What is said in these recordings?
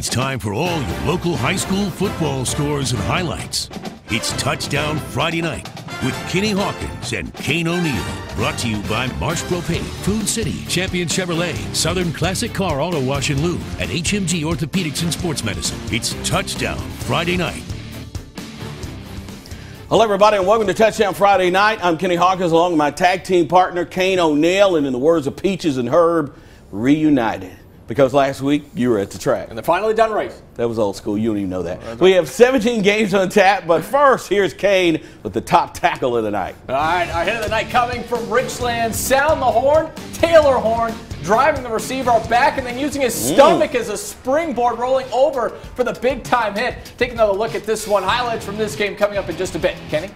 It's time for all your local high school football scores and highlights. It's Touchdown Friday Night with Kenny Hawkins and Kane O'Neill. Brought to you by Marsh Propane, Food City, Champion Chevrolet, Southern Classic Car Auto Wash and Lube, and HMG Orthopedics and Sports Medicine. It's Touchdown Friday Night. Hello, everybody, and welcome to Touchdown Friday Night. I'm Kenny Hawkins along with my tag team partner, Kane O'Neill, and in the words of Peaches and Herb, reunited. Because last week, you were at the track. And they're finally done racing. That was old school. You don't even know that. We have 17 games on tap, but first, here's Kane with the top tackle of the night. All right, our hit of the night coming from Richland. Sound the horn, Taylor Horn, driving the receiver back and then using his stomach as a springboard, rolling over for the big-time hit. Take another look at this one. Highlights from this game coming up in just a bit. Kenny?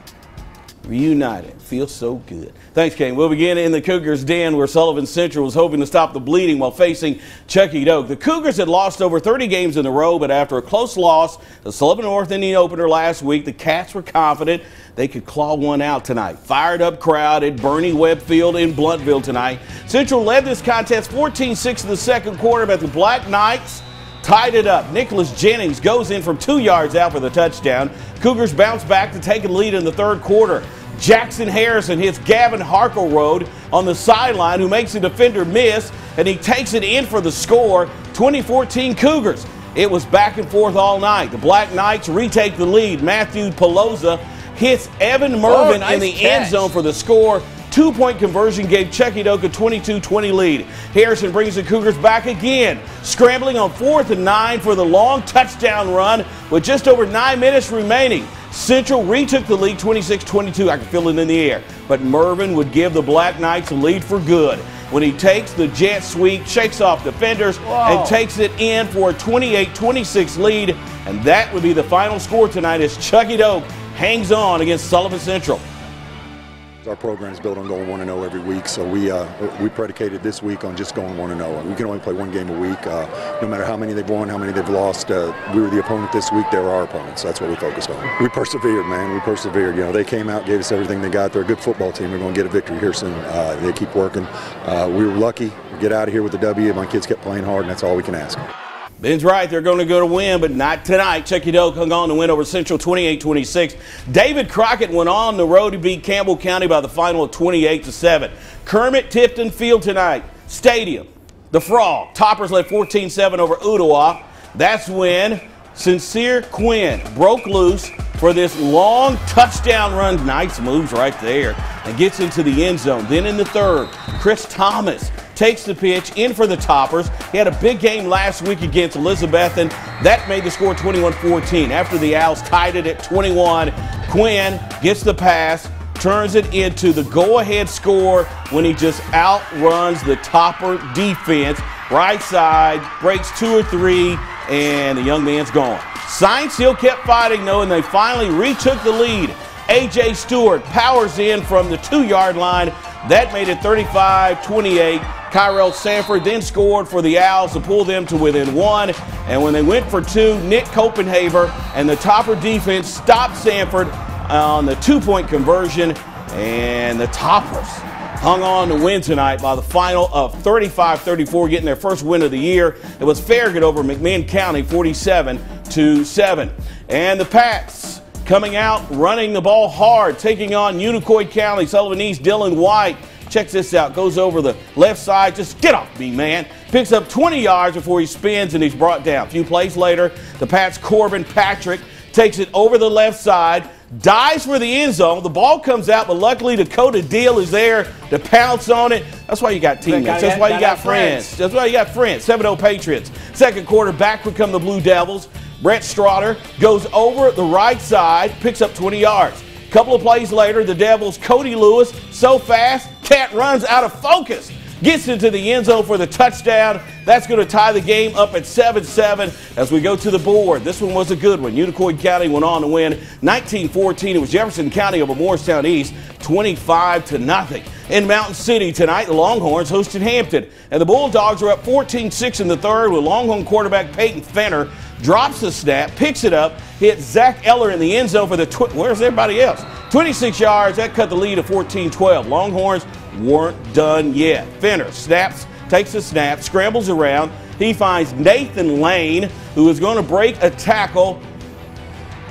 Reunited. Feels so good. Thanks, Kane. We'll begin in the Cougars' den where Sullivan Central was hoping to stop the bleeding while facing Chucky Doak. The Cougars had lost over 30 games in a row, but after a close loss to Sullivan North in the opener last week, the Cats were confident they could claw one out tonight. Fired up crowd at Bernie Webb Field in Blountville tonight. Central led this contest 14-6 in the second quarter, but the Black Knights tied it up. Nicholas Jennings goes in from 2 yards out for the touchdown. Cougars bounce back to take a lead in the third quarter. Jackson Harrison hits Gavin Harkleroad on the sideline, who makes the defender miss, and he takes it in for the score. 2014 Cougars. It was back and forth all night. The Black Knights retake the lead. Matthew Pelosa hits Evan Mervin in the end zone for the score. 2-point conversion gave Chucky Doak a 22-20 lead. Harrison brings the Cougars back again, scrambling on 4th and 9 for the long touchdown run with just over 9 minutes remaining. Central retook the lead 26-22. I can feel it in the air. But Mervin would give the Black Knights a lead for good when he takes the jet sweep, shakes off defenders, and takes it in for a 28-26 lead. And that would be the final score tonight as Chucky Doak hangs on against Sullivan Central. Our program is built on going 1-0 every week, so we predicated this week on just going 1-0. We can only play one game a week. No matter how many they've won, how many they've lost, we were the opponent this week. They were our opponents. That's what we focused on. We persevered, man. We persevered. You know, they came out, gave us everything they got. They're a good football team. We're going to get a victory here soon. They keep working. We were lucky to get out of here with the W. My kids kept playing hard, and that's all we can ask. Ben's right. They're going to go to win, but not tonight. Chucky Doak hung on to win over Central 28-26. David Crockett went on the road to beat Campbell County by the final of 28-7. Kermit Tipton Field tonight. Stadium. The Frog. Toppers led 14-7 over Ottawa. That's when Sincere Quinn broke loose for this long touchdown run. Nice moves right there. And gets into the end zone. Then in the third, Chris Thomas takes the pitch in for the Toppers. He had a big game last week against Elizabethton. That made the score 21-14. After the Owls tied it at 21, Quinn gets the pass, turns it into the go-ahead score when he just outruns the Topper defense. Right side, breaks 2 or 3, and the young man's gone. Science still kept fighting, though, and they finally retook the lead. A.J. Stewart powers in from the 2-yard line. That made it 35-28. Kyrell Sanford then scored for the Owls to pull them to within 1. And when they went for 2, Nick Copenhaver and the Topper defense stopped Sanford on the 2-point conversion. And the Toppers hung on to win tonight by the final of 35-34, getting their first win of the year. It was Farragut over McMinn County, 47-7. And the Pats coming out, running the ball hard, taking on Unicoi County. Sullivan East, Dylan White. Check this out. Goes over the left side. Just get off me, man. Picks up 20 yards before he spins, and he's brought down. A few plays later, the Pats' Corbin Patrick takes it over the left side, dives for the end zone. The ball comes out, but luckily Dakota Deal is there to pounce on it. That's why you got teammates. That's why you got friends. That's why you got friends. 7-0 Patriots. Second quarter, back would come the Blue Devils. Brett Strotter goes over the right side, picks up 20 yards. A couple of plays later, the Devils' Cody Lewis, so fast, Cat runs out of focus, gets into the end zone for the touchdown. That's going to tie the game up at 7-7 as we go to the board. This one was a good one. Unicoi County went on to win 19-14. It was Jefferson County over Moorestown East, 25-0. In Mountain City tonight, the Longhorns hosted Hampton, and the Bulldogs are up 14-6 in the third with Longhorn quarterback Peyton Fenner drops the snap, picks it up, hits Zach Eller in the end zone for the where's everybody else? 26 yards. That cut the lead to 14-12. Longhorns weren't done yet. Fenner snaps, takes the snap, scrambles around, He finds Nathan Lane, who is going to break a tackle,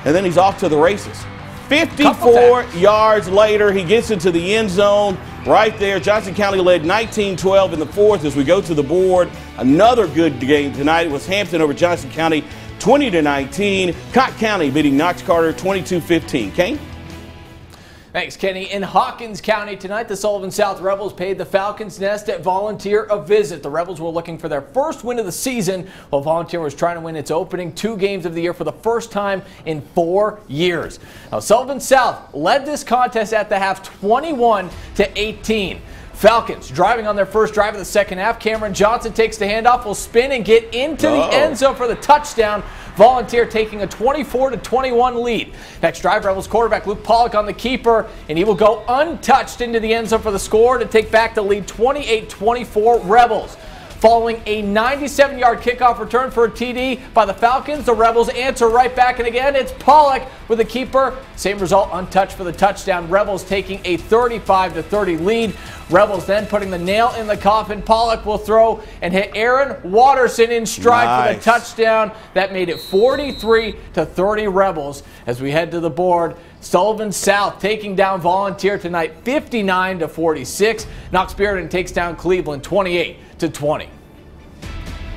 and then he's off to the races. 54 yards later, he gets into the end zone right there. Johnson County led 19-12 in the fourth. As we go to the board, another good game tonight. It was Hampton over Johnson County 20-19. Cott County beating Knox Carter 22-15. Kane? Thanks, Kenny. In Hawkins County tonight, the Sullivan South Rebels paid the Falcons Nest at Volunteer a visit. The Rebels were looking for their first win of the season, while Volunteer was trying to win its opening 2 games of the year for the first time in 4 years. Now, Sullivan South led this contest at the half 21-18. Falcons driving on their first drive of the second half. Cameron Johnson takes the handoff, will spin and get into the end zone for the touchdown. Volunteer taking a 24-21 lead. Next drive, Rebels quarterback Luke Pollock on the keeper, and he will go untouched into the end zone for the score to take back the lead 28-24 Rebels. Following a 97-yard kickoff return for a TD by the Falcons, the Rebels answer right back, and again, it's Pollock with the keeper. Same result, untouched for the touchdown. Rebels taking a 35-30 lead. Rebels then putting the nail in the coffin. Pollock will throw and hit Aaron Watterson in stride for the touchdown. That made it 43-30 Rebels. As we head to the board, Sullivan South taking down Volunteer tonight 59-46. Knox Bearden takes down Cleveland 28-20.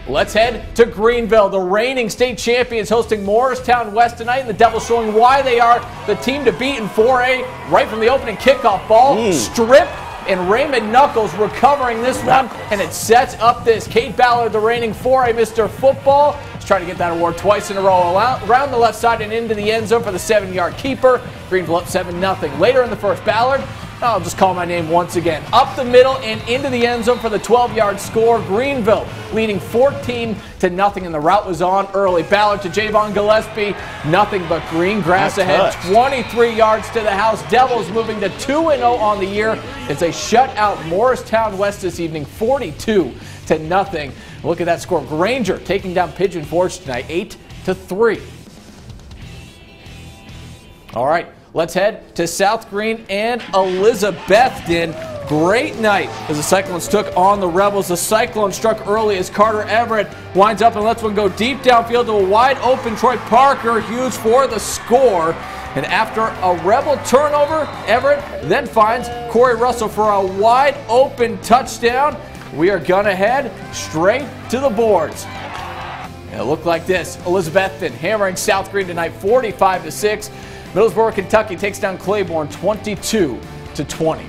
Let's head to Greenville. The reigning state champions hosting Moorestown West tonight, and the Devils showing why they are the team to beat in 4A right from the opening kickoff ball. Stripped, and Raymond Knuckles recovering this one, and it sets up this. Kate Ballard, the reigning 4A Mr. Football, is trying to get that award twice in a row. Around the left side and into the end zone for the 7-yard keeper. Greenville up 7-0. Later in the first, Ballard, I'll just call my name once again, up the middle and into the end zone for the 12-yard score. Greenville leading 14-0, and the route was on early. Ballard to Javon Gillespie, nothing but green grass ahead. 23 yards to the house. Devils moving to 2-0 on the year as they shut out Moorestown West this evening, 42-0. Look at that score. Granger taking down Pigeon Forge tonight, 8-3. All right. Let's head to South Greene and Elizabethton. Great night as the Cyclones took on the Rebels. The Cyclone struck early as Carter Everett winds up and lets one go deep downfield to a wide open Troy Parker. Hughes for the score. And after a Rebel turnover, Everett then finds Corey Russell for a wide open touchdown. We are going to head straight to the boards. It looked like this. Elizabethton hammering South Greene tonight 45-6. Middlesboro, Kentucky takes down Claiborne 22-20.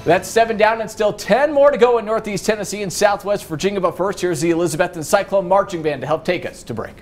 That's 7 down and still 10 more to go in Northeast Tennessee and Southwest Virginia. But first, here's the Elizabethton Cyclone Marching Band to help take us to break.